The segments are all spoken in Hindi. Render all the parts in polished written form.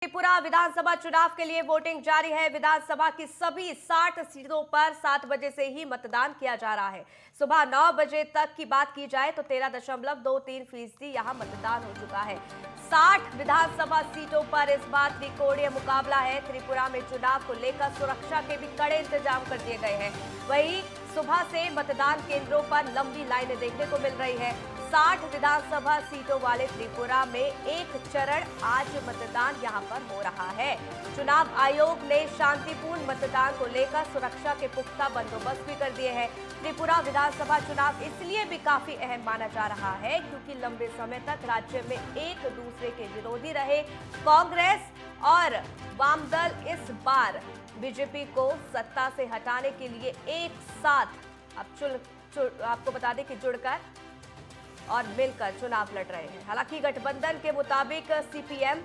त्रिपुरा विधानसभा चुनाव के लिए वोटिंग जारी है। विधानसभा की सभी 60 सीटों पर 7 बजे से ही मतदान किया जा रहा है। सुबह 9 बजे तक की बात की जाए तो 13.23% यहां मतदान हो चुका है। 60 विधानसभा सीटों पर इस बार त्रिकोणीय मुकाबला है। त्रिपुरा में चुनाव को लेकर सुरक्षा के भी कड़े इंतजाम कर दिए गए हैं। वहीं सुबह से मतदान केंद्रों पर लंबी लाइनें देखने को मिल रही है। 60 विधानसभा सीटों वाले त्रिपुरा में एक चरण आज मतदान यहां पर हो रहा है। चुनाव आयोग ने शांतिपूर्ण मतदान को लेकर सुरक्षा के पुख्ता बंदोबस्त भी कर दिए हैं। त्रिपुरा विधानसभा चुनाव इसलिए भी काफी अहम माना जा रहा है क्योंकि लंबे समय तक राज्य में एक दूसरे के विरोधी रहे कांग्रेस और वाम दल इस बार बीजेपी को सत्ता से हटाने के लिए एक साथ आपको बता दें कि जुड़कर और मिलकर चुनाव लड़ रहे हैं। हालांकि गठबंधन के मुताबिक सीपीएम,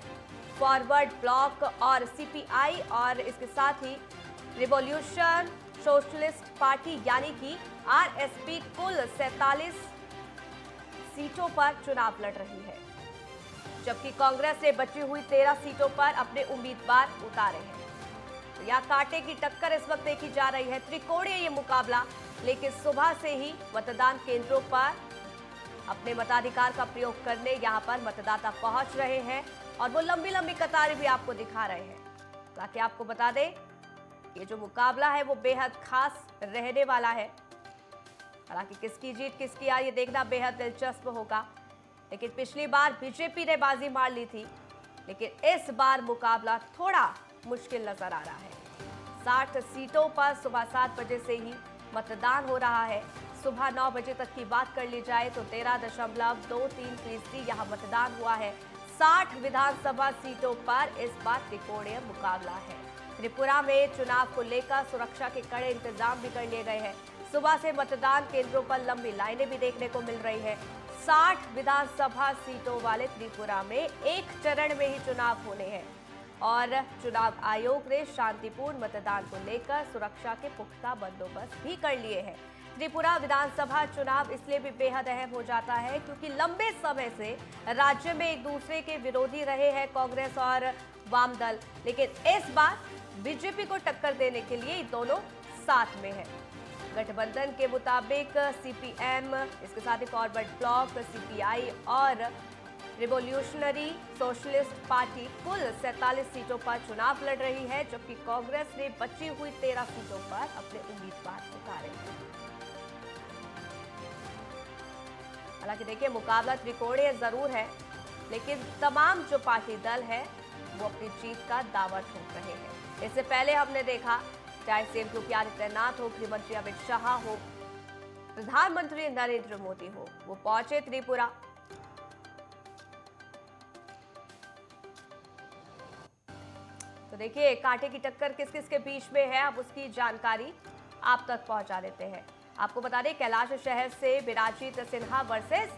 फॉरवर्ड ब्लॉक और सीपीआई और इसके साथ ही रिवॉल्यूशन सोशलिस्ट पार्टी यानी कि आरएसपी कुल 47 सीटों पर चुनाव लड़ रही है, जबकि कांग्रेस ने बची हुई 13 सीटों पर अपने उम्मीदवार उतारे हैं। तो यह कांटे की टक्कर इस वक्त देखी जा रही है। त्रिकोणीय ये मुकाबला, लेकिन सुबह से ही मतदान केंद्रों पर अपने मताधिकार का प्रयोग करने यहां पर मतदाता पहुंच रहे हैं और वो लंबी लंबी कतारें भी आपको दिखा रहे हैं। ताकि आपको बता दें, ये जो मुकाबला है वो बेहद खास रहने वाला है। हालांकि किसकी जीत किसकी हार ये देखना बेहद दिलचस्प होगा। लेकिन पिछली बार बीजेपी ने बाजी मार ली थी, लेकिन इस बार मुकाबला थोड़ा मुश्किल नजर आ रहा है। 60 सीटों पर सुबह 7 बजे से ही मतदान हो रहा है। सुबह 9 बजे तक की बात कर ली जाए तो 13.23% यहां मतदान हुआ है। 60 विधानसभा सीटों पर इस बार त्रिकोणीय मुकाबला है। त्रिपुरा में चुनाव को लेकर सुरक्षा के कड़े इंतजाम भी कर लिए गए हैं। सुबह से मतदान केंद्रों पर लंबी लाइनें भी देखने को मिल रही है। 60 विधानसभा सीटों वाले त्रिपुरा में एक चरण में ही चुनाव होने हैं और चुनाव आयोग ने शांतिपूर्ण मतदान को लेकर सुरक्षा के पुख्ता बंदोबस्त भी कर लिए हैं। त्रिपुरा विधानसभा चुनाव इसलिए भी बेहद अहम हो जाता है क्योंकि लंबे समय से राज्य में एक दूसरे के विरोधी रहे हैं कांग्रेस और वाम दल, लेकिन इस बार बीजेपी को टक्कर देने के लिए दोनों साथ में हैं। गठबंधन के मुताबिक सीपीएम, इसके साथ ही फॉरवर्ड ब्लॉक, सीपीआई और रिवॉल्यूशनरी सोशलिस्ट पार्टी कुल 47 सीटों पर चुनाव लड़ रही है, जबकि कांग्रेस ने बची हुई 13 सीटों पर अपने उम्मीदवार उतारे हैं। हालांकि देखिए, मुकाबला त्रिकोणीय जरूर है, लेकिन तमाम जो पार्टी दल है वो अपनी जीत का दावा ठोक रहे हैं। इससे पहले हमने देखा, चाहे सीएम योगी आदित्यनाथ हो, गृहमंत्री अमित शाह हो, प्रधानमंत्री नरेंद्र मोदी हो, वो पहुंचे त्रिपुरा। तो देखिए, कांटे की टक्कर किस किस के बीच में है, अब उसकी जानकारी आप तक पहुंचा देते हैं। आपको बता दें, कैलाश शहर से विराजित सिन्हा वर्सेस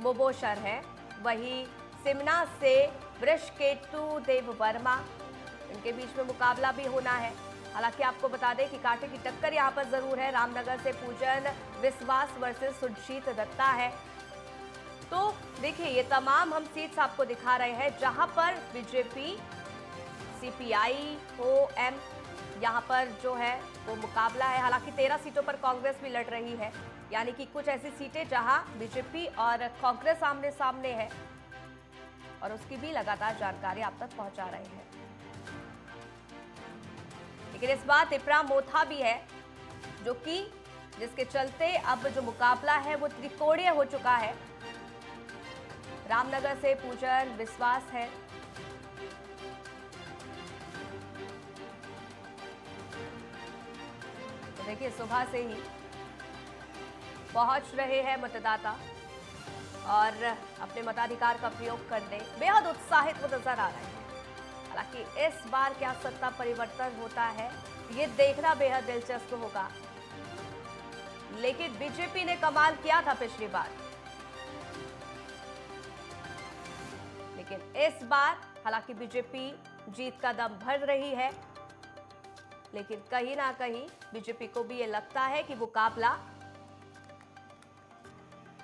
मोबोशर है। वहीं सिमना से वृषकेतु देव वर्मा, इनके बीच में मुकाबला भी होना है। हालांकि आपको बता दें कि कांटे की टक्कर यहां पर जरूर है। रामनगर से पूजन विश्वास वर्सेस सुरजीत दत्ता है। तो देखिए, ये तमाम हम सीट्स आपको दिखा रहे हैं जहां पर बीजेपी, सीपीआई, ओएम, यहाँ पर जो है वो मुकाबला है। हालांकि 13 सीटों पर कांग्रेस भी लड़ रही है, यानी कि कुछ ऐसी सीटें जहां बीजेपी और कांग्रेस आमने सामने है और उसकी भी लगातार जानकारी आप तक पहुंचा रहे हैं। लेकिन इस बार त्रिपुरा मोथा भी है, जो कि जिसके चलते अब जो मुकाबला है वो त्रिकोणीय हो चुका है। रामनगर से पूजन विश्वास है, देखिए सुबह से ही पहुंच रहे हैं मतदाता और अपने मताधिकार का प्रयोग करने बेहद उत्साहित वो नजर आ रहे हैं। हालांकि इस बार क्या सत्ता परिवर्तन होता है ये देखना बेहद दिलचस्प होगा। लेकिन बीजेपी ने कमाल किया था पिछली बार, लेकिन इस बार हालांकि बीजेपी जीत का दम भर रही है, लेकिन कहीं ना कहीं बीजेपी को भी ये लगता है कि मुकाबला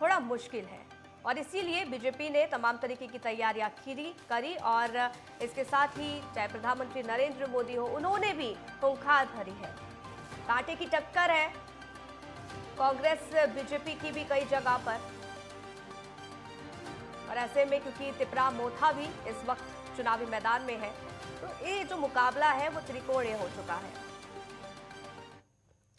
थोड़ा मुश्किल है और इसीलिए बीजेपी ने तमाम तरीके की तैयारियां करी और इसके साथ ही चाहे प्रधानमंत्री नरेंद्र मोदी हो, उन्होंने भी हुंकार भरी है। कांटे की टक्कर है कांग्रेस बीजेपी की भी कई जगह पर, और ऐसे में क्योंकि तिपरा मोथा भी इस वक्त चुनावी मैदान में है, तो ये जो मुकाबला है वो त्रिकोणीय हो चुका है।